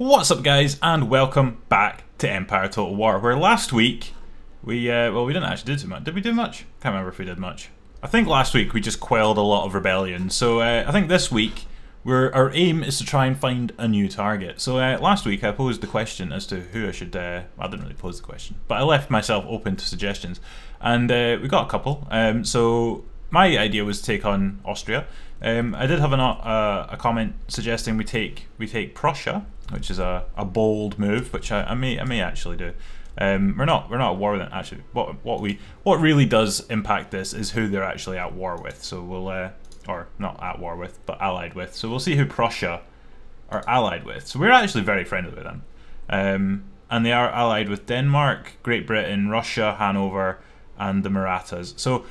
What's up, guys, and welcome back to Empire Total War, where last week we didn't actually do too much. Did we do much? Can't remember if we did much. I think last week we just quelled a lot of rebellion, so I think this week our aim is to try and find a new target. So last week I posed the question as to who I should, I didn't really pose the question, but I left myself open to suggestions, and we got a couple. So my idea was to take on Austria. I did have a comment suggesting we take Prussia, which is a bold move, which I may actually do. We're not at war with it actually. What really does impact this is who they're actually at war with. So we'll or not at war with, but allied with. So we'll see who Prussia are allied with. So we're actually very friendly with them, and they are allied with Denmark, Great Britain, Russia, Hanover, and the Marathas. So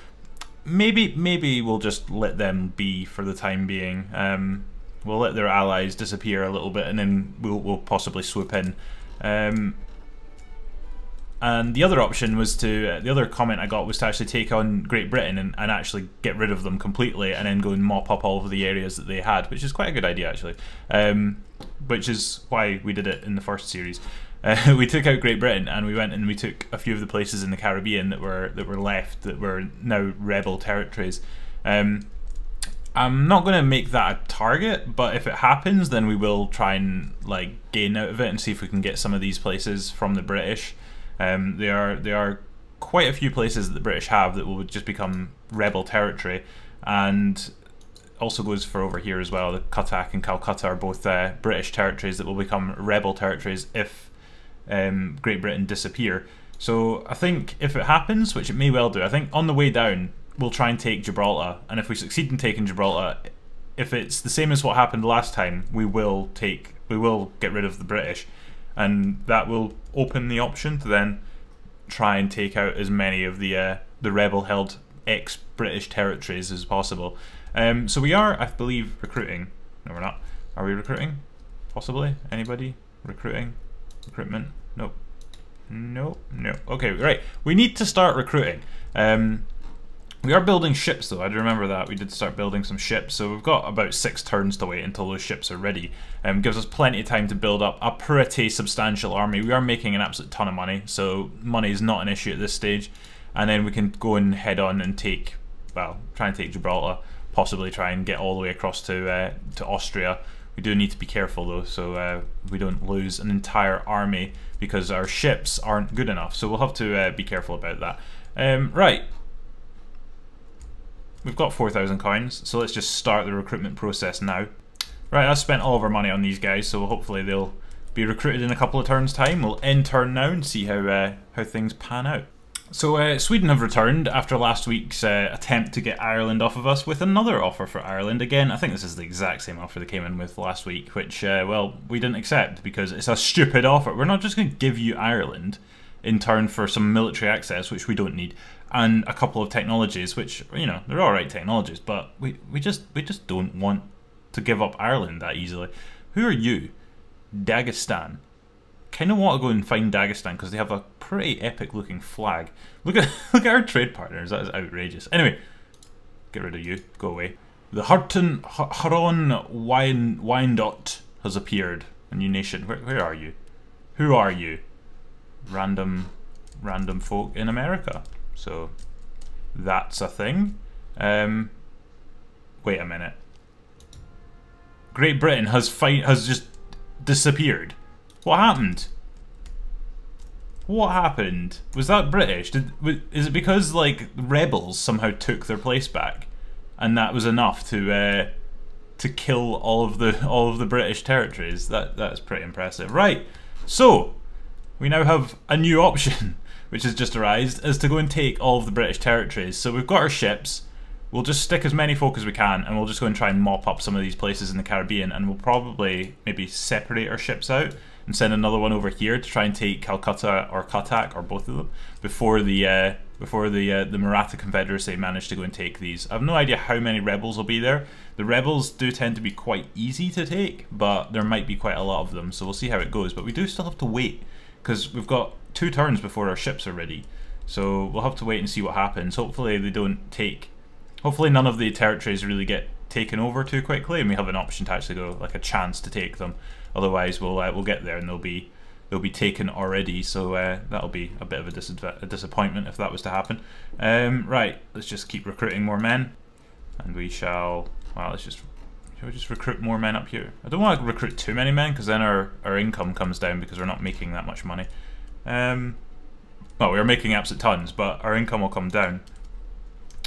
maybe we'll just let them be for the time being. We'll let their allies disappear a little bit, and then we'll possibly swoop in. And the other option was to, the other comment I got was to actually take on Great Britain and actually get rid of them completely, and then go and mop up all of the areas that they had, which is quite a good idea actually. Which is why we did it in the first series. We took out Great Britain, and we went and we took a few of the places in the Caribbean that were left, that were now rebel territories. I'm not going to make that a target, but if it happens, then we will try and like gain out of it and see if we can get some of these places from the British. There are quite a few places that the British have that will just become rebel territory, and also goes for over here as well. The Cuttack and Calcutta are both British territories that will become rebel territories if Great Britain disappear. So I think if it happens, which it may well do, I think on the way down we'll try and take Gibraltar, and if we succeed in taking Gibraltar, if it's the same as what happened last time, we will get rid of the British, and that will open the option to then try and take out as many of the rebel-held ex-British territories as possible. So we are, I believe, recruiting. No, we're not. Are we recruiting? Possibly. Anybody? Recruiting? Recruitment? Nope. No. Okay, right. We need to start recruiting. We are building ships though, I do remember that. We did start building some ships, so we've got about 6 turns to wait until those ships are ready. Gives us plenty of time to build up a pretty substantial army. We are making an absolute ton of money, so money is not an issue at this stage. And then we can go and head on and take, well, try and take Gibraltar, possibly try and get all the way across to Austria. We do need to be careful though, so we don't lose an entire army because our ships aren't good enough. So we'll have to be careful about that. Right. We've got 4,000 coins, so let's just start the recruitment process now. Right, I've spent all of our money on these guys, so hopefully they'll be recruited in a couple of turns' time. We'll end turn now and see how things pan out. So Sweden have returned after last week's attempt to get Ireland off of us with another offer for Ireland. Again, I think this is the exact same offer they came in with last week, which, well, we didn't accept because it's a stupid offer. We're not just going to give you Ireland in turn for some military access, which we don't need, and a couple of technologies, which, you know, they're alright technologies, but we just don't want to give up Ireland that easily. Who are you? Dagestan. Kind of want to go and find Dagestan because they have a pretty epic looking flag. Look at our trade partners. That is outrageous. Anyway, get rid of you. Go away. The Huron Wyandotte has appeared. A new nation. Where are you? Who are you? Random folk in America. So that's a thing. Wait a minute. Great Britain has just disappeared. What happened? What happened? Was that British? Is it because like rebels somehow took their place back, and that was enough to kill all of the British territories? That's pretty impressive. Right. So we now have a new option, which has just arisen, is to go and take all of the British territories. So we've got our ships. We'll just stick as many folk as we can, and we'll just go and try and mop up some of these places in the Caribbean, and we'll probably maybe separate our ships out and send another one over here to try and take Calcutta or Cuttack, or both of them, before the Maratha Confederacy manage to go and take these. I have no idea how many rebels will be there. The rebels do tend to be quite easy to take, but there might be quite a lot of them, so we'll see how it goes. But we do still have to wait, because we've got 2 turns before our ships are ready. So we'll have to wait and see what happens. Hopefully they don't take... Hopefully none of the territories really get taken over too quickly, and we have an option to actually go, like a chance to take them. Otherwise, we'll get there and they'll be taken already. So that'll be a bit of a disappointment if that was to happen. Right, let's just keep recruiting more men, and we shall. Well, shall we just recruit more men up here? I don't want to recruit too many men because then our income comes down because we're not making that much money. Well, we're making absolute tons, but our income will come down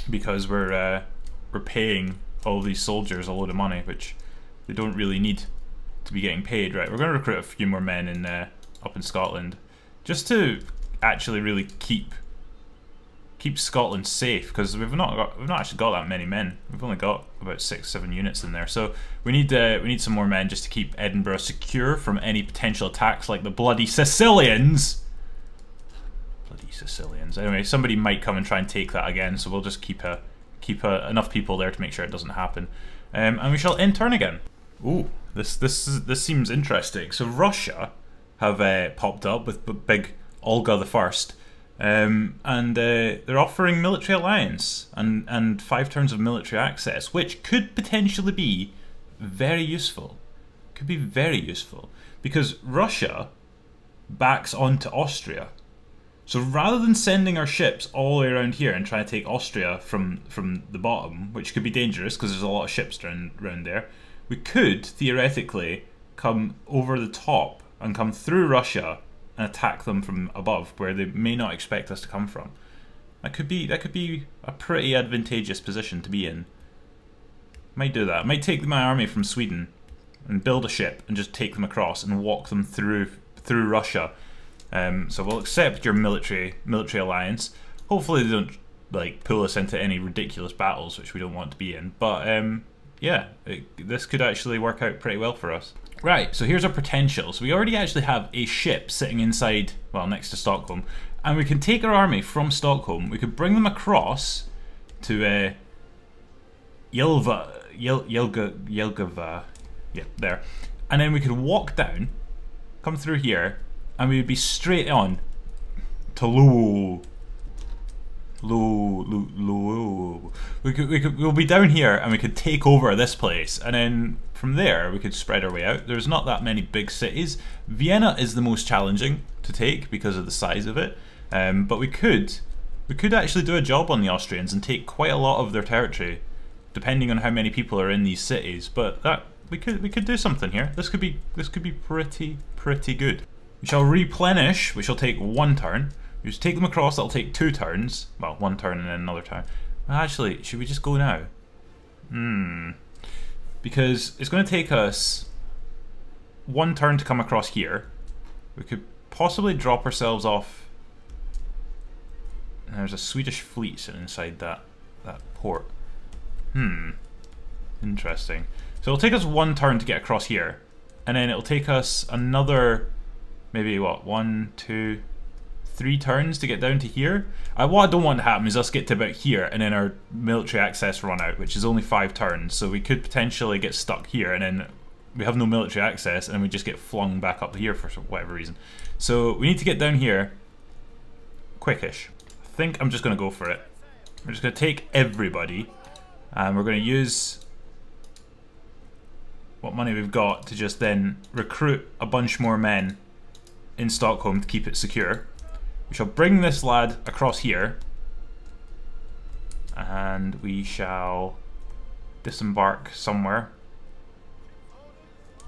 because we're paying all these soldiers a load of money, which they don't really need to be getting paid. Right, we're going to recruit a few more men in up in Scotland, just to actually really keep Scotland safe, because we've not actually got that many men. We've only got about 6-7 units in there, so we need some more men just to keep Edinburgh secure from any potential attacks like the bloody Sicilians. Bloody Sicilians. Anyway, somebody might come and try and take that again, so we'll just keep enough people there to make sure it doesn't happen, and we shall end turn again. Ooh, this seems interesting. So Russia have popped up with big Olga the First. And they're offering military alliance and 5 turns of military access, which could potentially be very useful. Could be very useful because Russia backs onto Austria. So rather than sending our ships all the way around here and trying to take Austria from the bottom, which could be dangerous because there's a lot of ships around there, we could theoretically come over the top and come through Russia and attack them from above, where they may not expect us to come from. That could be a pretty advantageous position to be in. Might do that. Might take my army from Sweden and build a ship and just take them across and walk them through Russia. So we'll accept your military alliance. Hopefully they don't like pull us into any ridiculous battles, which we don't want to be in. But yeah, this could actually work out pretty well for us. Right, so here's our potential. So we already actually have a ship sitting inside, well, next to Stockholm, and we can take our army from Stockholm. We could bring them across to Jelgava, yeah, there, and then we could walk down, come through here, and we would be straight on to we'll be down here and we could take over this place, and then from there we could spread our way out. There's not that many big cities. Vienna is the most challenging to take because of the size of it, but we could actually do a job on the Austrians and take quite a lot of their territory, depending on how many people are in these cities. But that we could do something here. This could be pretty good. We shall replenish. We shall take 1 turn. We just take them across, that'll take 2 turns. Well, 1 turn and then another turn. Actually, should we just go now? Because it's going to take us 1 turn to come across here. We could possibly drop ourselves off. And there's a Swedish fleet sitting inside that port. Interesting. So it'll take us 1 turn to get across here. And then it'll take us another, maybe what, 1, 2... 3 turns to get down to here. What I don't want to happen is us get to about here and then our military access run out, which is only 5 turns, so we could potentially get stuck here and then we have no military access and we just get flung back up here for whatever reason. So we need to get down here quickish. I think I'm just going to go for it. We're just going to take everybody and we're going to use what money we've got to just then recruit a bunch more men in Stockholm to keep it secure. We shall bring this lad across here and we shall disembark somewhere.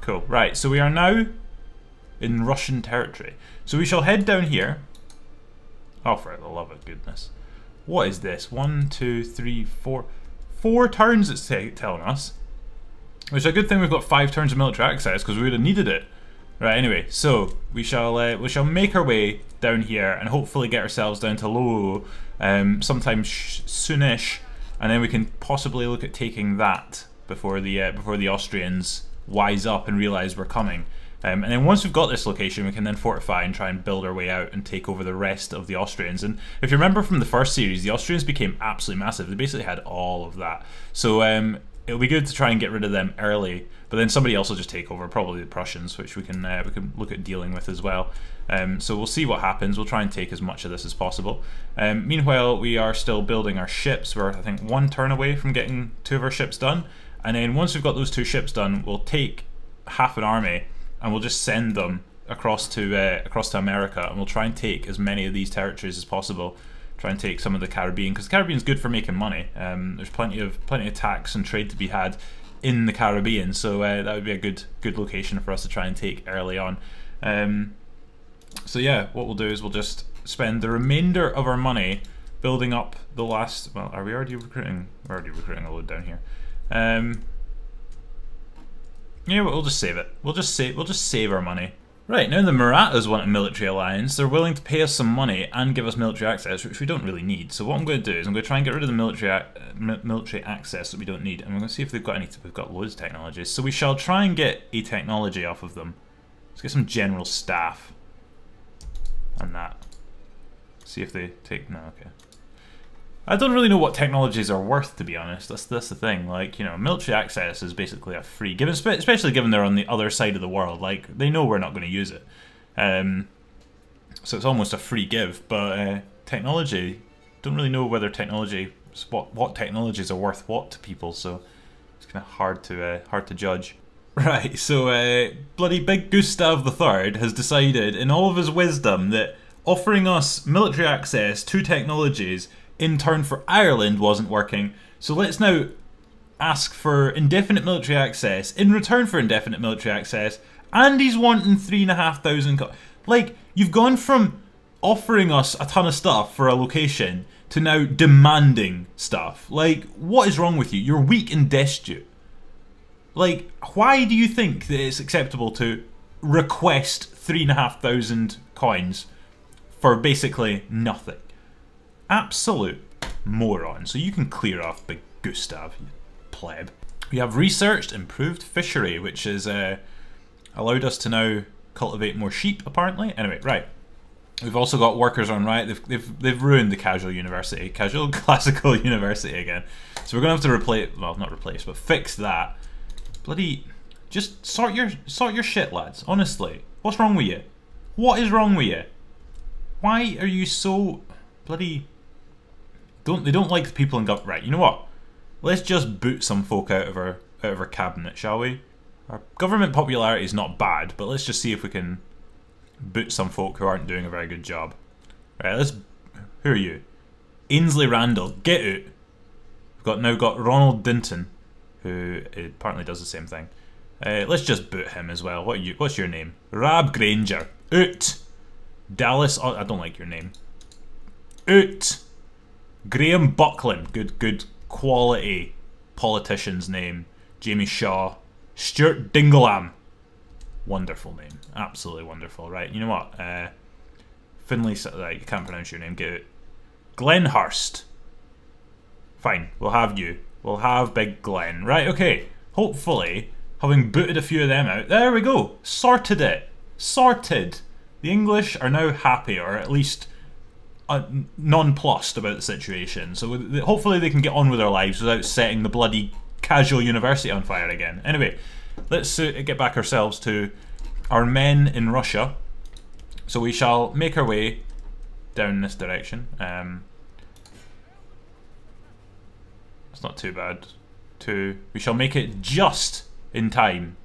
Cool. Right, so we are now in Russian territory. So we shall head down here. Oh, for the love of goodness. What is this? 1, 2, 3, 4. 4 turns it's telling us. Which is a good thing we've got 5 turns of military access because we would have needed it. Right, anyway, so we shall make our way down here and hopefully get ourselves down to Low sometime soonish, and then we can possibly look at taking that before the Austrians wise up and realize we're coming. And then once we've got this location, we can then fortify and try and build our way out and take over the rest of the Austrians. And if you remember from the first series, the Austrians became absolutely massive. They basically had all of that. So it'll be good to try and get rid of them early, but then somebody else will just take over, probably the Prussians, which we can look at dealing with as well. So we'll see what happens. We'll try and take as much of this as possible. Meanwhile, we are still building our ships. We're, I think, 1 turn away from getting 2 of our ships done. And then once we've got those 2 ships done, we'll take half an army and we'll just send them across to America, and we'll try and take as many of these territories as possible. Try and take some of the Caribbean, because the Caribbean's good for making money. There's plenty of tax and trade to be had in the Caribbean, so that would be a good location for us to try and take early on. So yeah, what we'll do is we'll just spend the remainder of our money building up the last. Well, are we already recruiting? We're already recruiting a load down here. Yeah, we'll just save it. We'll just save our money. Right, now the Marathas want a military alliance. They're willing to pay us some money and give us military access, which we don't really need. So what I'm going to do is I'm going to try and get rid of the military access that we don't need. And we're going to see if they've got any. We've got loads of technologies. So we shall try and get a technology off of them. Let's get some general staff. And that. See if they take. No, okay. I don't really know what technologies are worth, to be honest. That's the thing. Like, you know, military access is basically a free given, especially given they're on the other side of the world. Like, they know we're not going to use it, so it's almost a free give. But technology, don't really know whether technology, what technologies are worth what to people. So it's kind of hard to judge. Right. So bloody Big Gustav III has decided, in all of his wisdom, that offering us military access to technologies in turn for Ireland wasn't working, so let's now ask for indefinite military access in return for indefinite military access, and he's wanting 3,500. Like, you've gone from offering us a ton of stuff for a location to now demanding stuff. Like, what is wrong with you? You're weak and destitute. Like, why do you think that it's acceptable to request 3,500 coins for basically nothing? Absolute moron. So you can clear off Big Gustav, you pleb. We have researched improved fishery, which has allowed us to now cultivate more sheep, apparently. Anyway, right. We've also got workers on riot. They've ruined the casual classical university again. So we're gonna have to replace, well, not replace, but fix that. Bloody, just sort your shit, lads. Honestly, what's wrong with you? What is wrong with you? Why are you so bloody? They don't like the people in government. Right, you know what? Let's just boot some folk out of our cabinet, shall we? Our government popularity is not bad, but let's just see if we can boot some folk who aren't doing a very good job. Right, who are you? Ainsley Randall, get out. We've now got Ronald Dinton, who apparently does the same thing. Let's just boot him as well. What's your name? Rab Granger, out. Dallas, I don't like your name. Out. Graham Buckland, good quality politician's name. Jamie Shaw. Stuart Dingalam, wonderful name, absolutely wonderful. Right, you know what? Finley, you can't pronounce your name. Get it. Glenhurst. Fine, we'll have you. We'll have Big Glen. Right, okay. Hopefully, having booted a few of them out, there we go. Sorted it. Sorted. The English are now happy, or at least nonplussed about the situation. So hopefully they can get on with their lives without setting the bloody casual university on fire again. Anyway, let's get back ourselves to our men in Russia. So we shall make our way down this direction. It's not too bad. We shall make it just in time.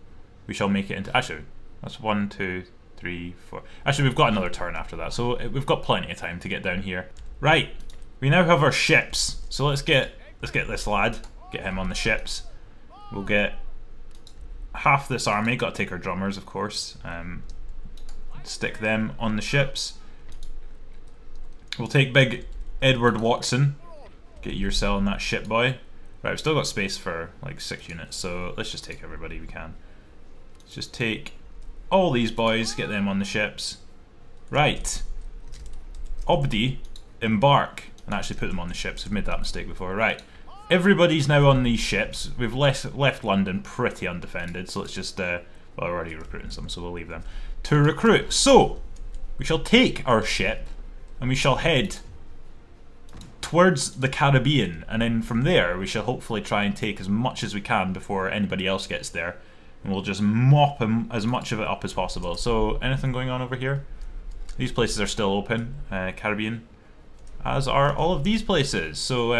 We shall make it into, actually, that's 1, 2, 3, 4. Actually, we've got another turn after that, so we've got plenty of time to get down here. Right, we now have our ships. So let's get this lad, get him on the ships. We'll get half this army. Got to take our drummers, of course. Stick them on the ships. We'll take big Edward Watson. Get yourself on that ship, boy. Right, we've still got space for like 6 units, so let's just take everybody we can. Let's just take all these boys, get them on the ships. Right. Obdi, embark. And actually put them on the ships. We've made that mistake before. Right. Everybody's now on these ships. We've left London pretty undefended, so let's just, well, we're already recruiting some, so we'll leave them to recruit. So, we shall take our ship, and we shall head towards the Caribbean, and then from there we shall hopefully try and take as much as we can before anybody else gets there, and we'll just mop as much of it up as possible. So, anything going on over here? These places are still open, Caribbean, as are all of these places. So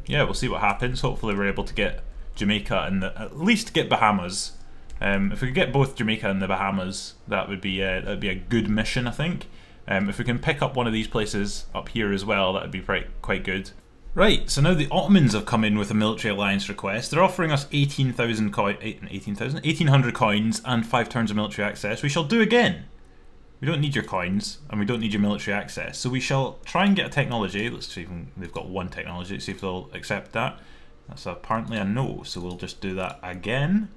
yeah, we'll see what happens. Hopefully we're able to get Jamaica and at least get Bahamas If we could get both Jamaica and the Bahamas, that would be a good mission, I think. If we can pick up one of these places up here as well, that would be quite good. Right, so now the Ottomans have come in with a military alliance request. They're offering us 1,800 coins and 5 turns of military access. We shall do again. We don't need your coins, and we don't need your military access. So we shall try and get a technology. Let's see if they've got one technology. Let's see if they'll accept that. That's apparently a no, so we'll just do that again.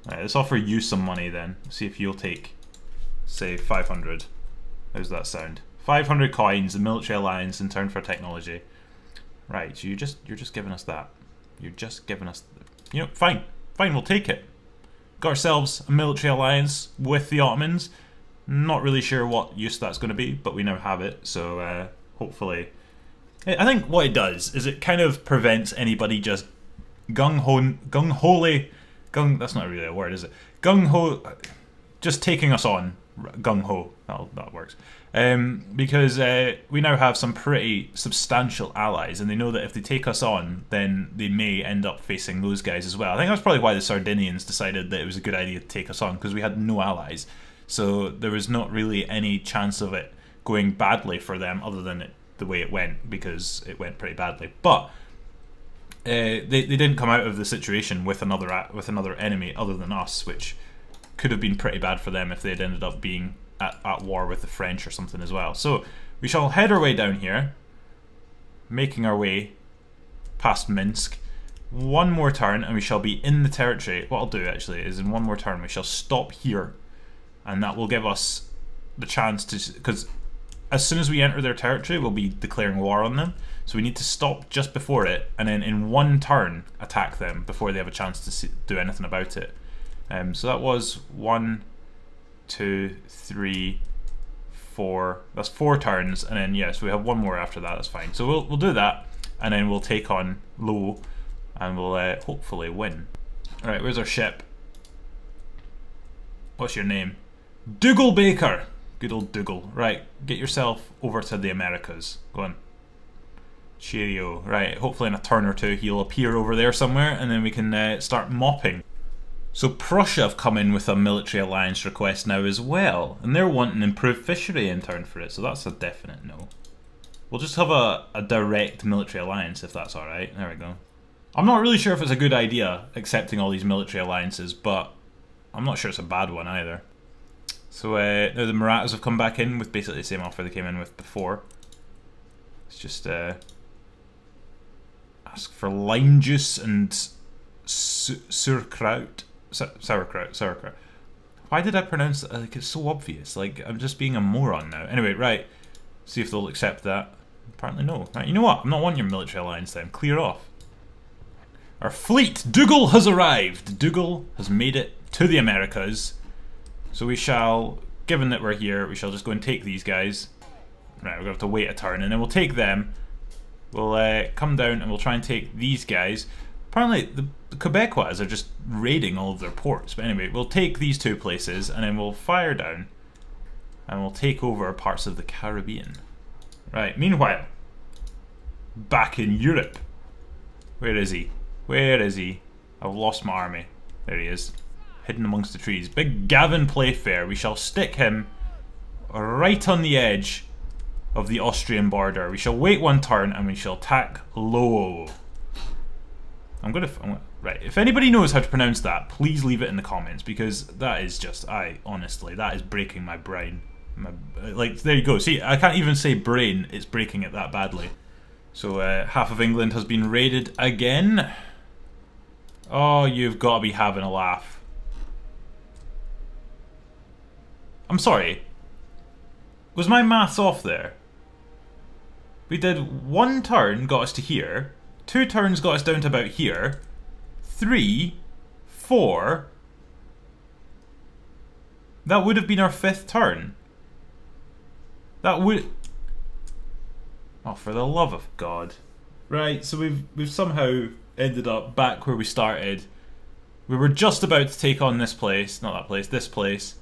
Right, let's offer you some money then. See if you'll take, say, 500. How's that sound? 500 coins, the military alliance in turn for technology. Right, so you're just giving us that. You're just giving us, you know, fine, we'll take it. Got ourselves a military alliance with the Ottomans. Not really sure what use that's going to be, but we now have it. So hopefully, I think what it does is it kind of prevents anybody just that's not really a word, is it? Gung-ho, just taking us on. Gung-ho, that works. Because we now have some pretty substantial allies, and they know that if they take us on, then they may end up facing those guys as well. I think that's probably why the Sardinians decided that it was a good idea to take us on, because we had no allies. So there was not really any chance of it going badly for them, other than the way it went, because it went pretty badly. But they didn't come out of the situation with another enemy other than us, which could have been pretty bad for them if they had ended up being at war with the French or something as well. So we shall head our way down here, making our way past Minsk. One more turn and we shall be in the territory. What I'll do actually is in one more turn we shall stop here, and that will give us the chance to, because as soon as we enter their territory we'll be declaring war on them. So we need to stop just before it, and then in one turn attack them before they have a chance to do anything about it. So that was 1, 2, 3, 4. That's 4 turns, and then yes, we have one more after that. That's fine. So we'll do that, and then we'll take on Low, and we'll hopefully win. All right, where's our ship? What's your name? Dougal Baker. Good old Dougal. Right, get yourself over to the Americas. Go on. Cheerio. Right, hopefully in a turn or two he'll appear over there somewhere, and then we can start mopping. So Prussia have come in with a military alliance request now as well, and they're wanting improved fishery in turn for it, so that's a definite no. We'll just have a direct military alliance if that's alright. There we go. I'm not really sure if it's a good idea accepting all these military alliances, but I'm not sure it's a bad one either. So now the Marathas have come back in with basically the same offer they came in with before. Let's just ask for lime juice and sauerkraut. Sauerkraut. Why did I pronounce it? Like, it's so obvious. Like, I'm just being a moron now. Anyway, right. See if they'll accept that. Apparently no. Right, you know what? I'm not wanting your military alliance then. Clear off. Our fleet! Dougal has arrived! Dougal has made it to the Americas. So we shall, given that we're here, we shall just go and take these guys. Right, we're going to have to wait a turn, and then we'll take them. We'll come down and we'll try and take these guys. Apparently the Quebecois are just raiding all of their ports. But anyway, we'll take these 2 places and then we'll fire down and we'll take over parts of the Caribbean. Right, meanwhile, back in Europe. Where is he? Where is he? I've lost my army. There he is. Hidden amongst the trees. Big Gavin Playfair. We shall stick him right on the edge of the Austrian border. We shall wait one turn and we shall attack Low. Right, if anybody knows how to pronounce that, please leave it in the comments, because that is just, honestly, that is breaking my brain. Like, there you go. See, I can't even say brain, it's breaking it that badly. So, half of England has been raided again. Oh, you've got to be having a laugh. I'm sorry. Was my maths off there? We did 1 turn, got us to here. 2 turns got us down to about here. 3, 4. That would have been our 5th turn. That would... Oh, for the love of God. Right, so we've somehow ended up back where we started. We were just about to take on this place, not that place, this place.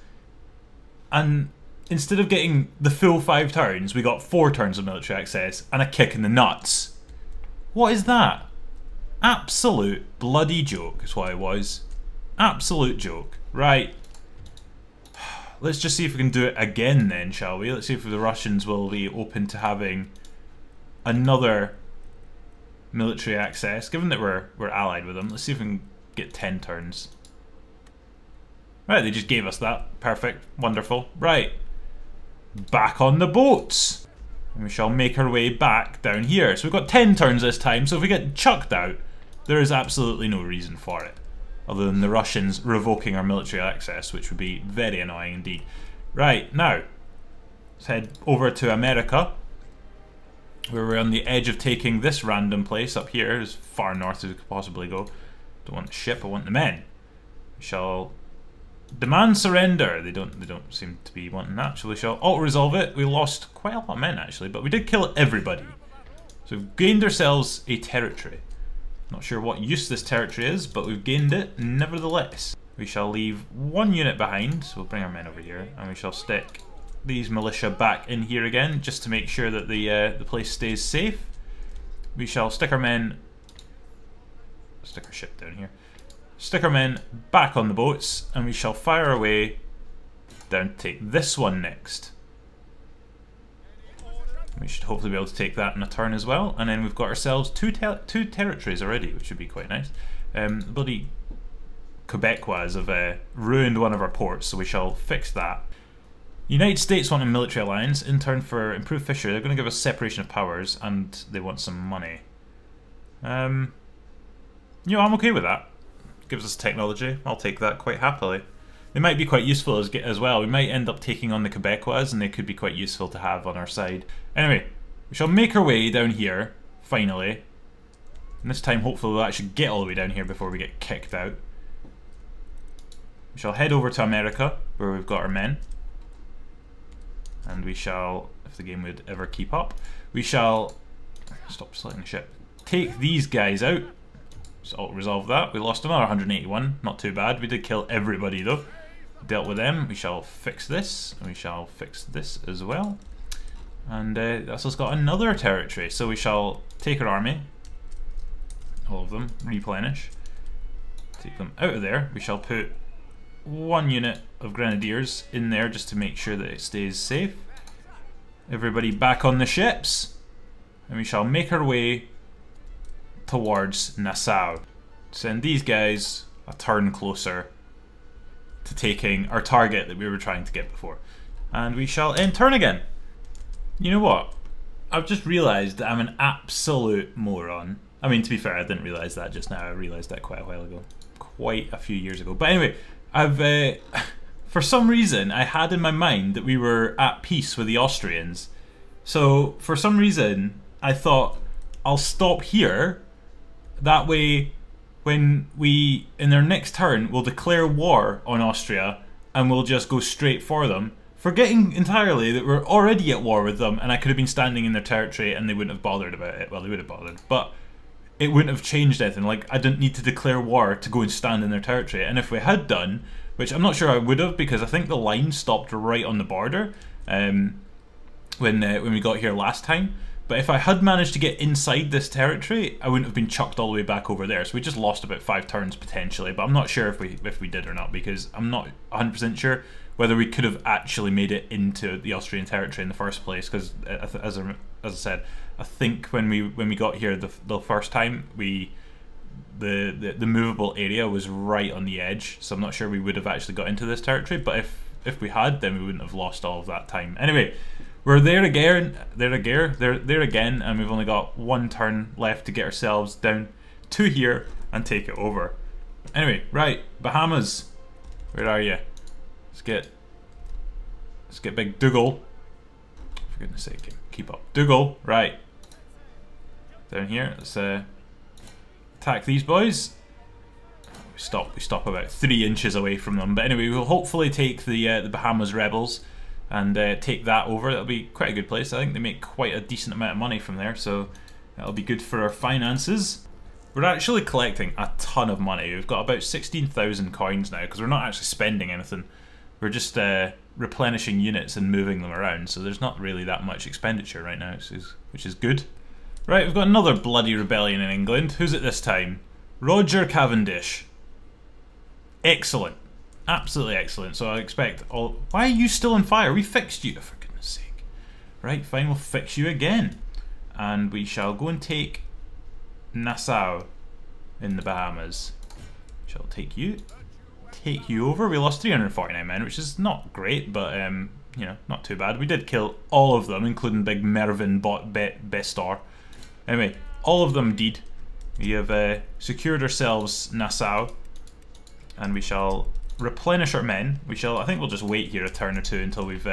And instead of getting the full 5 turns, we got 4 turns of military access and a kick in the nuts. What is that? absolute bloody joke is what it was. Absolute joke. Right. Let's just see if we can do it again then, shall we? Let's see if the Russians will be open to having another military access. Given that we're allied with them, let's see if we can get 10 turns. Right, they just gave us that. Perfect. Wonderful. Right. Back on the boats. And we shall make our way back down here. So we've got 10 turns this time, so if we get chucked out, there is absolutely no reason for it. Other than the Russians revoking our military access, which would be very annoying indeed. Right, now, let's head over to America, where we're on the edge of taking this random place up here, as far north as we could possibly go. Don't want the ship, I want the men. We shall demand surrender. They don't seem to be wanting that, so we shall auto-resolve it. We lost quite a lot of men actually, but we did kill everybody. So we've gained ourselves a territory. Not sure what use this territory is, but we've gained it nevertheless. We shall leave one unit behind, so we'll bring our men over here, and we shall stick these militia back in here again, just to make sure that the place stays safe. We shall stick our men, stick our ship down here, stick our men back on the boats, and we shall fire away down to take this one next. We should hopefully be able to take that in a turn as well, and then we've got ourselves two territories already, which would be quite nice. The bloody Quebecois have ruined one of our ports, so we shall fix that. United States want a military alliance. In turn for improved fishery, they're going to give us separation of powers, and they want some money. You know, I'm okay with that. Gives us technology. I'll take that quite happily. They might be quite useful as well. We might end up taking on the Quebecois, and they could be quite useful to have on our side. Anyway, we shall make our way down here, finally. And this time, hopefully, we'll actually get all the way down here before we get kicked out. We shall head over to America, where we've got our men. And we shall, if the game would ever keep up, we shall, stop selecting the ship, take these guys out. So I'll resolve that. We lost another 181, not too bad. We did kill everybody though. Dealt with them. We shall fix this, and we shall fix this as well. And that's us got another territory. So we shall take our army, all of them, replenish, take them out of there. We shall put one unit of grenadiers in there just to make sure that it stays safe. Everybody back on the ships, and we shall make our way towards Nassau. Send these guys a turn closer to taking our target that we were trying to get before. And we shall end turn again. You know what? I've just realised that I'm an absolute moron. I mean, to be fair, I didn't realise that just now. I realised that quite a while ago. Quite a few years ago. But anyway, I've for some reason, I had in my mind that we were at peace with the Austrians. So, for some reason, I thought, I'll stop here. That way, when we, in their next turn, we'll declare war on Austria and we'll just go straight for them, forgetting entirely that we're already at war with them and I could have been standing in their territory and they wouldn't have bothered about it. Well, they would have bothered, but it wouldn't have changed anything. Like, I didn't need to declare war to go and stand in their territory. And if we had done, which I'm not sure I would have, because I think the line stopped right on the border when we got here last time. But if I had managed to get inside this territory, I wouldn't have been chucked all the way back over there. So we just lost about 5 turns potentially, but I'm not sure if we did or not, because I'm not 100% sure whether we could have actually made it into the Austrian territory in the first place. Because as I said, I think when we got here the first time, the movable area was right on the edge. So I'm not sure we would have actually got into this territory. But if we had, then we wouldn't have lost all of that time. Anyway. We're there again, and we've only got 1 turn left to get ourselves down to here and take it over. Anyway, right, Bahamas, where are you? Let's get Big Dougal. For goodness sake, keep up. Dougal, right. Down here, let's attack these boys. We stop about 3 inches away from them. But anyway, we'll hopefully take the Bahamas rebels and take that over. That'll be quite a good place. I think they make quite a decent amount of money from there, so that'll be good for our finances. We're actually collecting a ton of money. We've got about 16,000 coins now, because we're not actually spending anything. We're just replenishing units and moving them around, so there's not really that much expenditure right now, which is good. Right, we've got another bloody rebellion in England. Who's it this time? Roger Cavendish. Excellent. Absolutely excellent. So I expect all... Why are you still on fire? We fixed you, for goodness sake. Right, fine, we'll fix you again. And we shall go and take Nassau in the Bahamas. Shall take you over. We lost 349 men, which is not great, but you know, not too bad. We did kill all of them, including Big Mervyn Bestor. Anyway, all of them did. We have secured ourselves Nassau, and we shall replenish our men. We shall, I think we'll just wait here a turn or two until we've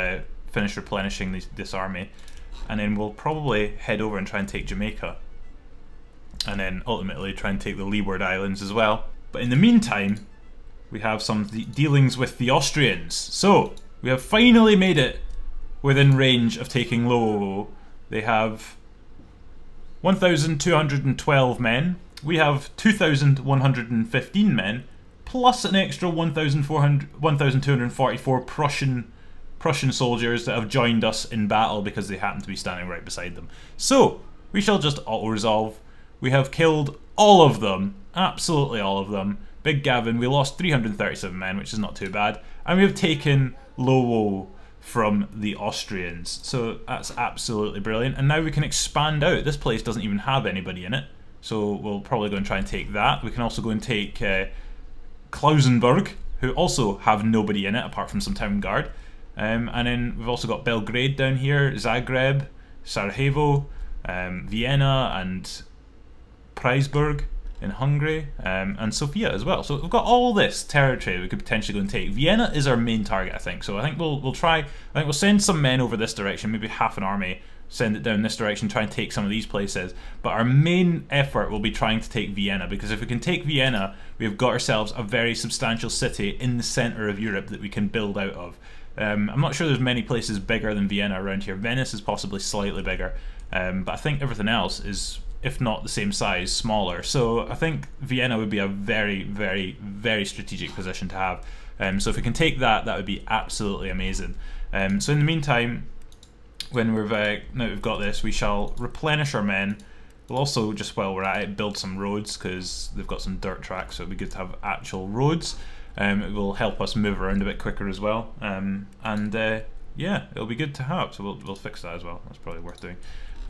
finished replenishing this army, and then we'll probably head over and try and take Jamaica, and then ultimately try and take the Leeward Islands as well. But in the meantime, we have some dealings with the Austrians. So, we have finally made it within range of taking Lowowo. They have 1,212 men. We have 2,115 men, plus an extra 1,244 Prussian soldiers that have joined us in battle because they happen to be standing right beside them. So, we shall just auto-resolve. We have killed all of them, absolutely all of them. Big Gavin, we lost 337 men, which is not too bad. And we have taken Lowowo from the Austrians. So that's absolutely brilliant. And now we can expand out. This place doesn't even have anybody in it. So we'll probably go and try and take that. We can also go and take Klausenburg, who also have nobody in it apart from some town guard. And then we've also got Belgrade down here, Zagreb, Sarajevo, Vienna and Preisburg in Hungary, and Sofia as well. So we've got all this territory we could potentially go and take. Vienna is our main target, I think. So I think we'll try. I think we'll send some men over this direction, maybe half an army, send it down this direction, try and take some of these places. But our main effort will be trying to take Vienna, because if we can take Vienna, we've got ourselves a very substantial city in the center of Europe that we can build out of. I'm not sure there's many places bigger than Vienna around here. Venice is possibly slightly bigger, but I think everything else is, if not the same size, smaller. So I think Vienna would be a very, very, very strategic position to have. So if we can take that, that would be absolutely amazing. So in the meantime, when now we've got this, we shall replenish our men. We'll also, just while we're at it, build some roads, because they've got some dirt tracks, so it'd be good to have actual roads. It will help us move around a bit quicker as well. Yeah, it'll be good to have, so we'll fix that as well. That's probably worth doing.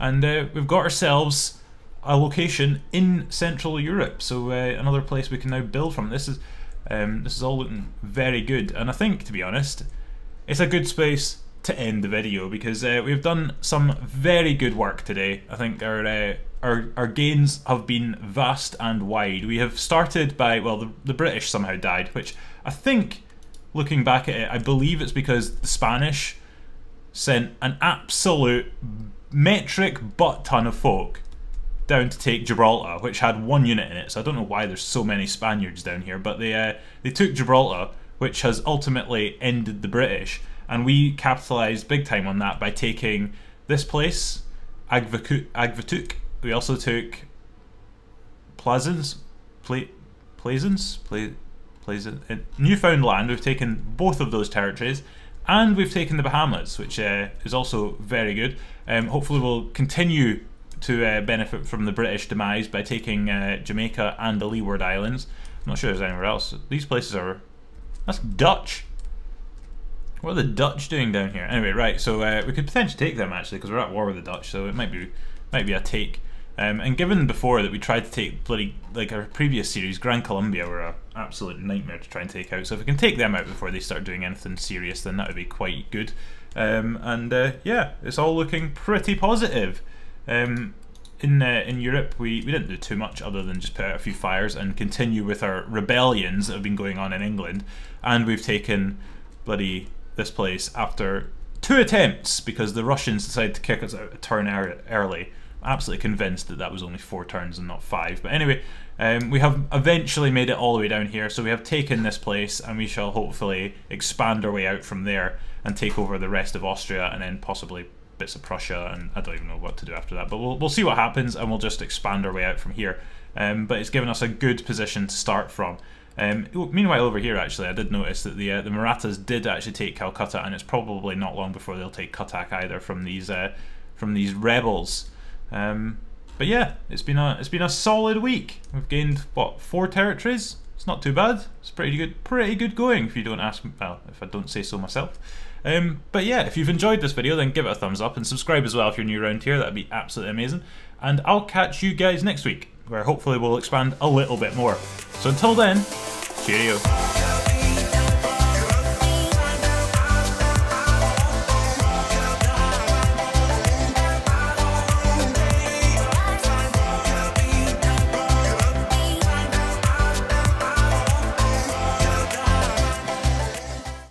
And we've got ourselves a location in Central Europe, so another place we can now build from. This is all looking very good, and I think, to be honest, it's a good space to end the video, because we've done some very good work today. I think our gains have been vast and wide. We have started by, well, the British somehow died, which I think, looking back at it, I believe it's because the Spanish sent an absolute metric butt ton of folk down to take Gibraltar, which had one unit in it. So I don't know why there's so many Spaniards down here, but they took Gibraltar, which has ultimately ended the British, and we capitalised big time on that by taking this place, Agvatuk. We also took Plaisance, Newfoundland. We've taken both of those territories, and we've taken the Bahamas, which is also very good. Hopefully we'll continue to benefit from the British demise by taking Jamaica and the Leeward Islands. I'm not sure there's anywhere else. These places are... That's Dutch. What are the Dutch doing down here? Anyway, right, so we could potentially take them, actually, because we're at war with the Dutch, so it might be a take. And given before that we tried to take bloody, like our previous series, Gran Colombia were an absolute nightmare to try and take out. So if we can take them out before they start doing anything serious, then that would be quite good. Yeah, it's all looking pretty positive. In Europe, we didn't do too much other than just put out a few fires and continue with our rebellions that have been going on in England. And we've taken bloody this place after 2 attempts, because the Russians decided to kick us out a turn early. I'm absolutely convinced that that was only 4 turns and not 5. But anyway, we have eventually made it all the way down here. So we have taken this place, and we shall hopefully expand our way out from there and take over the rest of Austria, and then possibly bits of Prussia, and I don't even know what to do after that, but we'll see what happens, and we'll just expand our way out from here. But it's given us a good position to start from. Meanwhile, over here, actually, I did notice that the Marathas did actually take Calcutta, and it's probably not long before they'll take Cuttack either from these rebels. But yeah, it's been a solid week. We've gained what, 4 territories? It's not too bad. It's pretty good going if you don't ask me. Well, if I don't say so myself. But yeah, if you've enjoyed this video, then give it a thumbs up and subscribe as well if you're new around here. That'd be absolutely amazing. And I'll catch you guys next week, where hopefully we'll expand a little bit more. So until then, cheerio.